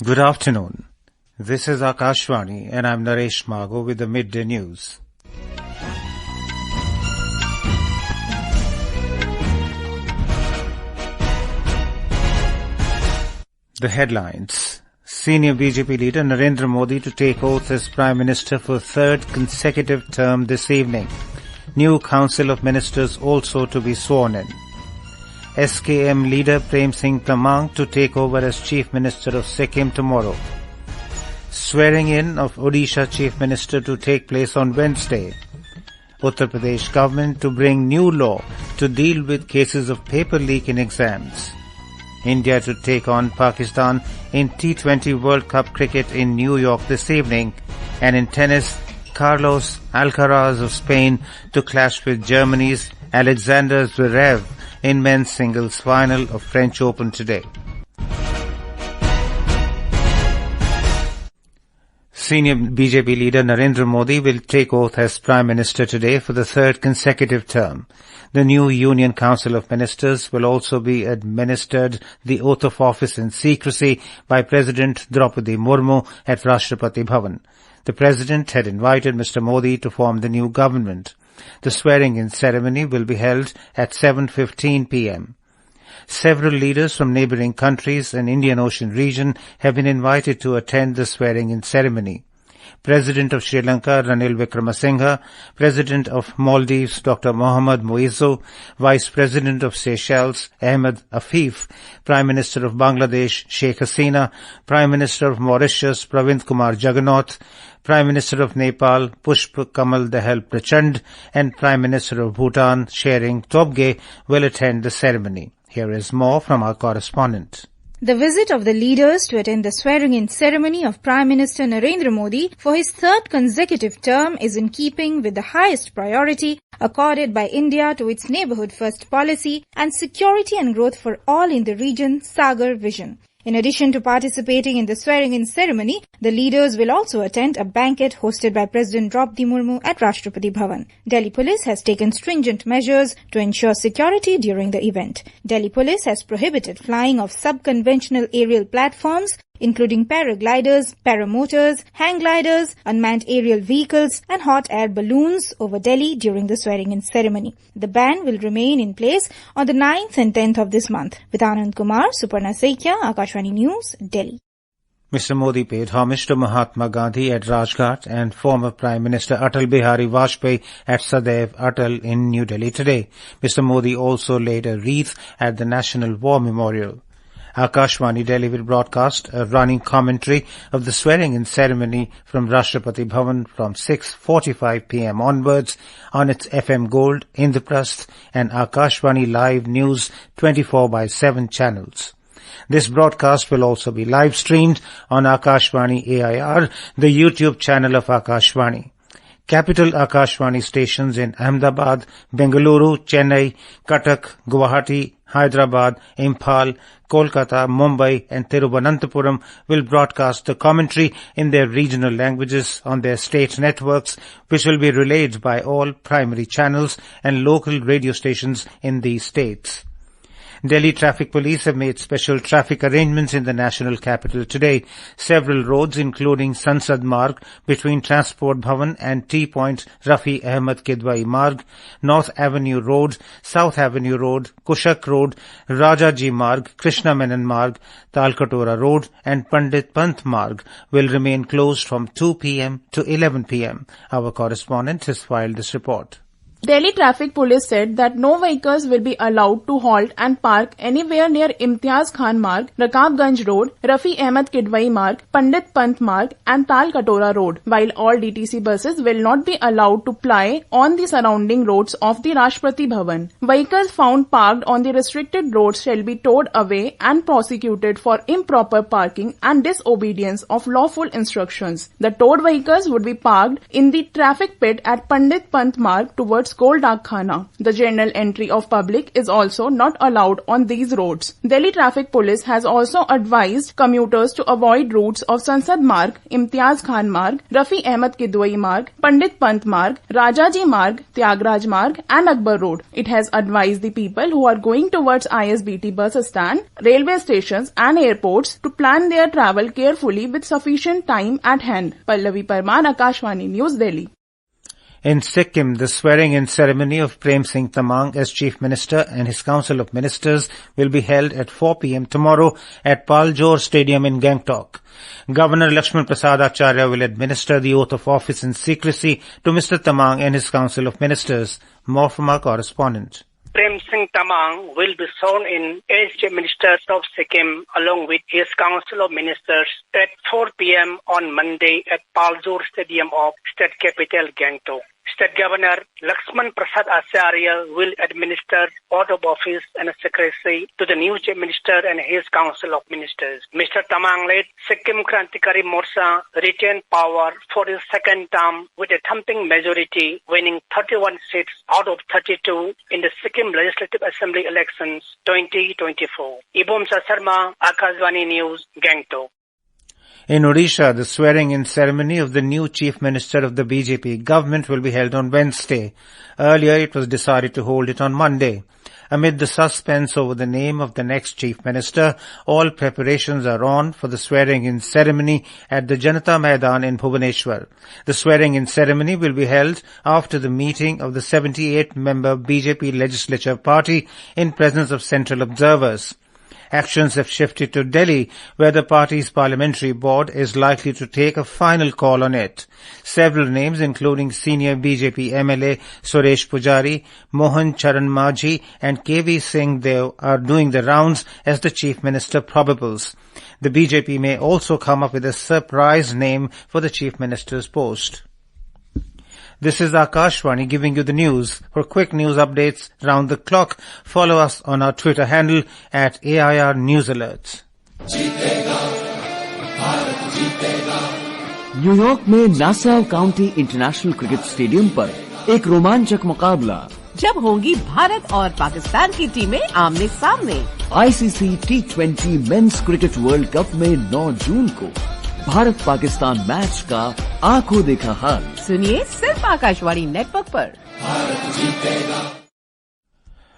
Good afternoon. This is Akashvani and I'm Naresh Margo with the midday news. The headlines. Senior BJP leader Narendra Modi to take oath as Prime Minister for third consecutive term this evening. New Council of Ministers also to be sworn in. SKM leader Prem Singh Tamang to take over as Chief Minister of Sikkim tomorrow. Swearing in of Odisha Chief Minister to take place on Wednesday. Uttar Pradesh government to bring new law to deal with cases of paper leak in exams. India to take on Pakistan in T20 World Cup cricket in New York this evening. And in tennis, Alcaraz of Spain to clash with Germany's Alexander Zverev in men's singles final of French Open today. Senior BJP leader Narendra Modi will take oath as Prime Minister today for the third consecutive term. The new Union Council of Ministers will also be administered the oath of office in secrecy by President Draupadi Murmu at Rashtrapati Bhavan. The President had invited Mr. Modi to form the new government. The swearing-in ceremony will be held at 7:15 p.m. Several leaders from neighbouring countries and Indian Ocean region have been invited to attend the swearing-in ceremony. President of Sri Lanka, Ranil Wickremesinghe, President of Maldives, Dr. Mohammad Muizzu, Vice President of Seychelles, Ahmed Afif, Prime Minister of Bangladesh, Sheikh Hasina, Prime Minister of Mauritius, Pravind Kumar Jagannath, Prime Minister of Nepal, Pushp Kamal Dahal Prachand, and Prime Minister of Bhutan, Shering Tobgay, will attend the ceremony. Here is more from our correspondent. The visit of the leaders to attend the swearing-in ceremony of Prime Minister Narendra Modi for his third consecutive term is in keeping with the highest priority accorded by India to its neighbourhood-first policy and security and growth for all in the region Sagar vision. In addition to participating in the swearing-in ceremony, the leaders will also attend a banquet hosted by President Draupadi Murmu at Rashtrapati Bhavan. Delhi Police has taken stringent measures to ensure security during the event. Delhi Police has prohibited flying of sub-conventional aerial platforms, including paragliders, paramotors, hang gliders, unmanned aerial vehicles and hot air balloons over Delhi during the swearing-in ceremony. The ban will remain in place on the 9th and 10th of this month. With Anand Kumar, Suparna Saikia, Akashvani News, Delhi. Mr. Modi paid homage to Mahatma Gandhi at Rajghat and former Prime Minister Atal Bihari Vajpayee at Sadaiv Atal in New Delhi today. Mr. Modi also laid a wreath at the National War Memorial. Akashvani Delhi will broadcast a running commentary of the swearing-in ceremony from Rashtrapati Bhavan from 6:45 p.m. onwards on its FM Gold, Indraprasth and Akashvani Live News 24/7 channels. This broadcast will also be live-streamed on Akashvani AIR, the YouTube channel of Akashvani. Capital Akashvani stations in Ahmedabad, Bengaluru, Chennai, Cuttack, Guwahati, Hyderabad, Imphal, Kolkata, Mumbai and Thiruvananthapuram will broadcast the commentary in their regional languages on their state networks, which will be relayed by all primary channels and local radio stations in these states. Delhi Traffic Police have made special traffic arrangements in the national capital today. Several roads, including Sansad Marg between Transport Bhavan and T-Point Rafi Ahmed Kidwai Marg, North Avenue Road, South Avenue Road, Kushak Road, Rajaji Marg, Krishna Menon Marg, Talkatora Road and Pandit Pant Marg will remain closed from 2 p.m. to 11 p.m. Our correspondent has filed this report. Delhi Traffic Police said that no vehicles will be allowed to halt and park anywhere near Imtiaz Khan Marg, Rakabganj Road, Rafi Ahmed Kidwai Marg, Pandit Pant Marg and Tal Katora Road, while all DTC buses will not be allowed to ply on the surrounding roads of the Rashtrapati Bhavan. Vehicles found parked on the restricted roads shall be towed away and prosecuted for improper parking and disobedience of lawful instructions. The towed vehicles would be parked in the traffic pit at Pandit Pant Marg towards Gol Dak Khana. The general entry of public is also not allowed on these roads. Delhi Traffic Police has also advised commuters to avoid routes of Sansad Marg, Imtiaz Khan Marg, Rafi Ahmed Kidwai Marg, Pandit Pant Marg, Rajaji Marg, Tyagraj Marg and Akbar Road. It has advised the people who are going towards ISBT bus stand, railway stations and airports to plan their travel carefully with sufficient time at hand. Pallavi Parmar, Akashvani News, Delhi. In Sikkim, the swearing-in ceremony of Prem Singh Tamang as Chief Minister and his Council of Ministers will be held at 4 p.m. tomorrow at Paljor Stadium in Gangtok. Governor Lakshman Prasad Acharya will administer the oath of office in secrecy to Mr. Tamang and his Council of Ministers. More from our correspondent. Prem Singh Tamang will be sworn in as Chief Minister of Sikkim along with his Council of Ministers at 4 p.m. on Monday at Paljor Stadium of State Capital Gangtok. State Governor Lakshman Prasad Acharya will administer oath of office and secrecy to the new Chief Minister and his Council of Ministers. Mr. Tamang led Sikkim Krantikari Morcha retain power for his second term with a thumping majority, winning 31 seats out of 32 in the Sikkim Legislative Assembly elections 2024. Ibomsa Sharma, Akashvani News, Gangtok. In Odisha, the swearing-in ceremony of the new Chief Minister of the BJP government will be held on Wednesday. Earlier, it was decided to hold it on Monday. Amid the suspense over the name of the next Chief Minister, all preparations are on for the swearing-in ceremony at the Janata Maidan in Bhubaneswar. The swearing-in ceremony will be held after the meeting of the 78-member BJP Legislature Party in presence of central observers. Actions have shifted to Delhi, where the party's parliamentary board is likely to take a final call on it. Several names, including senior BJP MLA Suresh Pujari, Mohan Charan Majhi and KV Singh Dev are doing the rounds as the Chief Minister probables. The BJP may also come up with a surprise name for the Chief Minister's post. This is Akashvani giving you the news. For quick news updates round the clock, follow us on our Twitter handle at AIR News Alerts. New York में Nassau County international cricket stadium पर एक रोमांचक मुकाबला जब होंगी भारत और पाकिस्तान की टीमें आमने सामने। ICC T20 men's cricket world cup में 9 जून को भारत पाकिस्तान मैच का आंखों देखा हाल सुनिए सिर्फ आकाशवाणी नेटवर्क पर।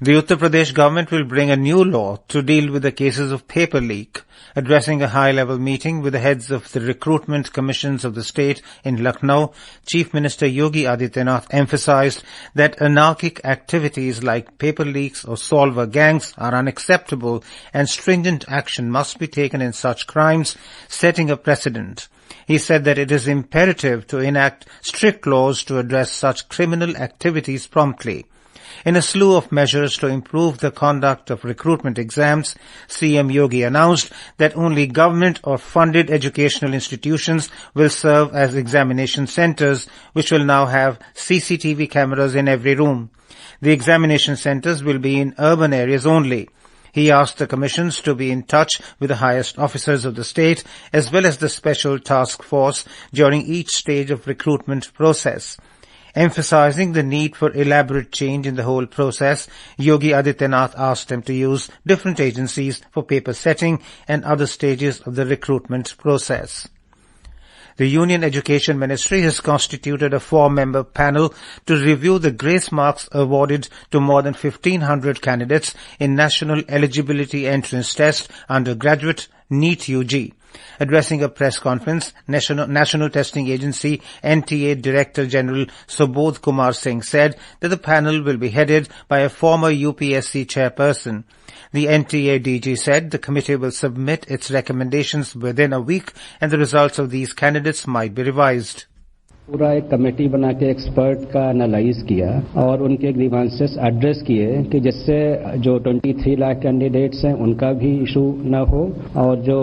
The Uttar Pradesh government will bring a new law to deal with the cases of paper leak. Addressing a high-level meeting with the heads of the recruitment commissions of the state in Lucknow, Chief Minister Yogi Adityanath emphasized that anarchic activities like paper leaks or solver gangs are unacceptable and stringent action must be taken in such crimes, setting a precedent. He said that it is imperative to enact strict laws to address such criminal activities promptly. In a slew of measures to improve the conduct of recruitment exams, CM Yogi announced that only government or funded educational institutions will serve as examination centers, which will now have CCTV cameras in every room. The examination centers will be in urban areas only. He asked the commissions to be in touch with the highest officers of the state as well as the special task force during each stage of recruitment process. Emphasizing the need for elaborate change in the whole process, Yogi Adityanath asked them to use different agencies for paper setting and other stages of the recruitment process. The Union Education Ministry has constituted a 4-member panel to review the grace marks awarded to more than 1,500 candidates in National Eligibility Entrance Test undergraduate NEET UG. Addressing a press conference, National Testing Agency NTA Director General Subodh Kumar Singh said that the panel will be headed by a former UPSC chairperson. The NTA DG said the committee will submit its recommendations within a week and the results of these candidates might be revised. पूरा एक committee बना के expert का analyse किया और उनके grievances address किए कि जिससे जो 23 लाख कैंडिडेट्स हैं उनका भी इशू न हो और जो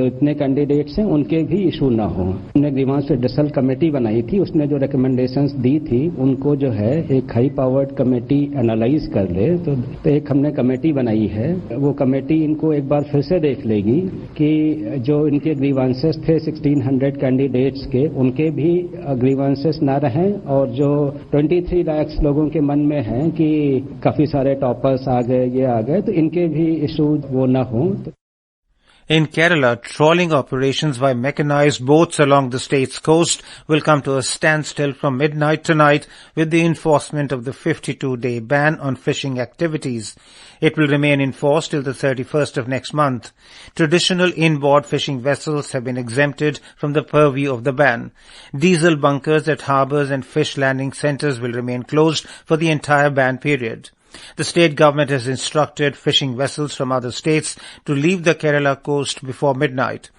इतने कैंडिडेट्स हैं उनके भी इशू न हो। हमने ग्रीवांस एड्रेसल कमेटी बनाई थी, उसने जो रिकमेंडेशंस दी थी उनको जो है एक हाई पावर्ड कमेटी एनालाइज कर ले। तो एक हमने कमेटी बनाई है, वो कमेटी इनको एक बार फिर से देख लेगी कि जो इनके ग्रीवांसेस थे 1600 कैंडिडेट्स के उनके भी ग्रीवेंसेस ना रहें और जो 23 लाख लोगों के मन में है कि काफी सारे टॉपर्स आ गए, ये आ गए, तो इनके भी इशू वो ना हो. In Kerala, trawling operations by mechanized boats along the state's coast will come to a standstill from midnight tonight with the enforcement of the 52-day ban on fishing activities. It will remain in force till the 31st of next month. Traditional inboard fishing vessels have been exempted from the purview of the ban. Diesel bunkers at harbours and fish landing centres will remain closed for the entire ban period. The state government has instructed fishing vessels from other states to leave the Kerala coast before midnight.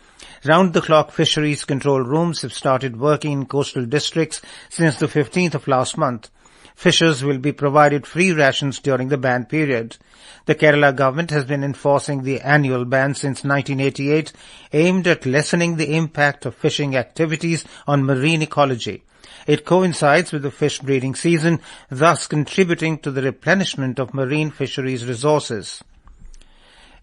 Round-the-clock fisheries control rooms have started working in coastal districts since the 15th of last month. Fishers will be provided free rations during the ban period. The Kerala government has been enforcing the annual ban since 1988, aimed at lessening the impact of fishing activities on marine ecology. It coincides with the fish breeding season, thus contributing to the replenishment of marine fisheries resources.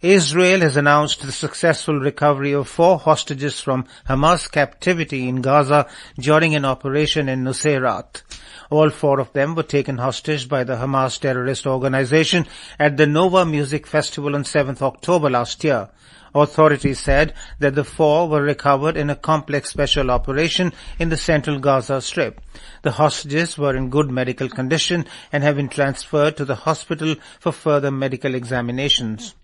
Israel has announced the successful recovery of 4 hostages from Hamas captivity in Gaza during an operation in Nuseirat. All 4 of them were taken hostage by the Hamas terrorist organization at the Nova Music Festival on 7th October last year. Authorities said that the 4 were recovered in a complex special operation in the central Gaza Strip. The hostages were in good medical condition and have been transferred to the hospital for further medical examinations.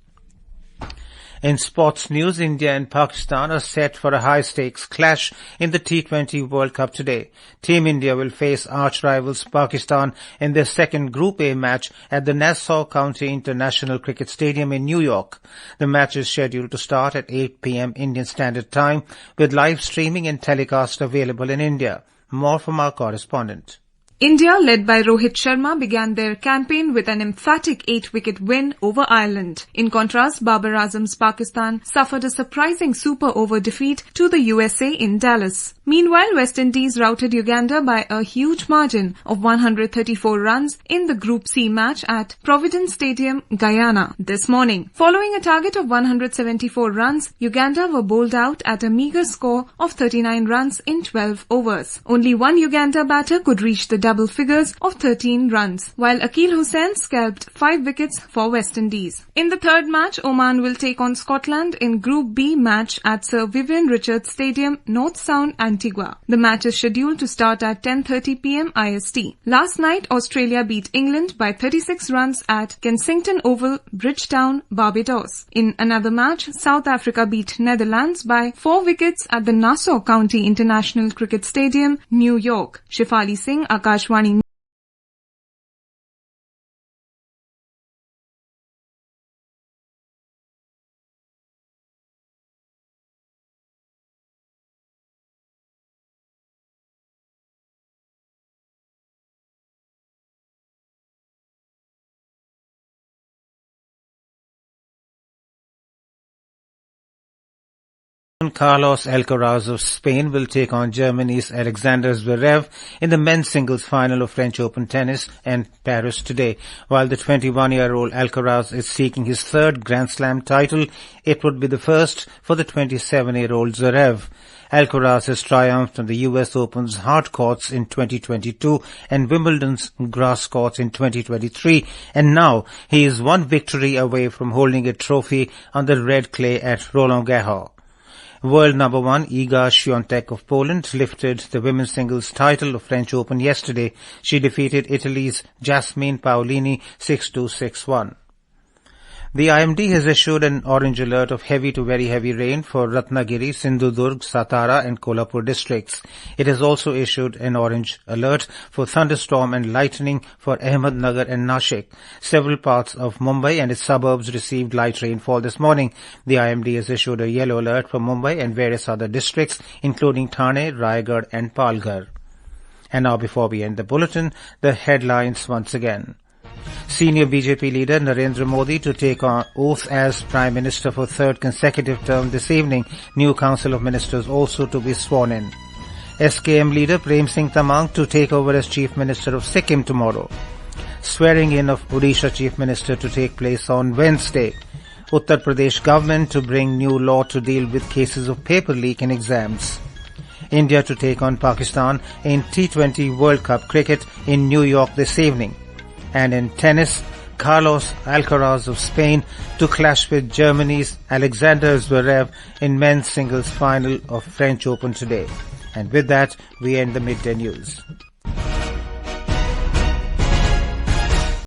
In sports news, India and Pakistan are set for a high-stakes clash in the T20 World Cup today. Team India will face arch-rivals Pakistan in their second Group A match at the Nassau County International Cricket Stadium in New York. The match is scheduled to start at 8 p.m. Indian Standard Time, with live streaming and telecast available in India. More from our correspondent. India, led by Rohit Sharma, began their campaign with an emphatic 8-wicket win over Ireland. In contrast, Babar Azam's Pakistan suffered a surprising super-over defeat to the USA in Dallas. Meanwhile, West Indies routed Uganda by a huge margin of 134 runs in the Group C match at Providence Stadium, Guyana, this morning. Following a target of 174 runs, Uganda were bowled out at a meagre score of 39 runs in 12 overs. Only one Uganda batter could reach the double figures of 13 runs, while Akil Hussain scalped 5 wickets for West Indies. In the third match, Oman will take on Scotland in Group B match at Sir Vivian Richards Stadium, North Sound, Antigua. The match is scheduled to start at 10:30 p.m. IST. Last night, Australia beat England by 36 runs at Kensington Oval, Bridgetown, Barbados. In another match, South Africa beat Netherlands by 4 wickets at the Nassau County International Cricket Stadium, New York. Shefali Singh, Akashwani. Carlos Alcaraz of Spain will take on Germany's Alexander Zverev in the men's singles final of French Open tennis in Paris today. While the 21-year-old Alcaraz is seeking his third Grand Slam title, it would be the first for the 27-year-old Zverev. Alcaraz has triumphed on the US Open's hard courts in 2022 and Wimbledon's grass courts in 2023, and now he is one victory away from holding a trophy on the red clay at Roland Garros. World number 1 Iga Świątek of Poland lifted the women's singles title of French Open yesterday. She defeated Italy's Jasmine Paolini 6-2, 6-1. The IMD has issued an orange alert of heavy to very heavy rain for Ratnagiri, Sindhudurg, Satara and Kolhapur districts. It has also issued an orange alert for thunderstorm and lightning for Ahmednagar and Nashik. Several parts of Mumbai and its suburbs received light rainfall this morning. The IMD has issued a yellow alert for Mumbai and various other districts, including Thane, Raigad and Palghar. And now, before we end the bulletin, the headlines once again. Senior BJP leader Narendra Modi to take on oath as Prime Minister for third consecutive term this evening. New Council of Ministers also to be sworn in. SKM leader Prem Singh Tamang to take over as Chief Minister of Sikkim tomorrow. Swearing in of Odisha Chief Minister to take place on Wednesday. Uttar Pradesh government to bring new law to deal with cases of paper leak in exams. India to take on Pakistan in T20 World Cup cricket in New York this evening. And in tennis, Alcaraz of Spain to clash with Germany's Alexander Zverev in men's singles final of French Open today. And with that, we end the midday news.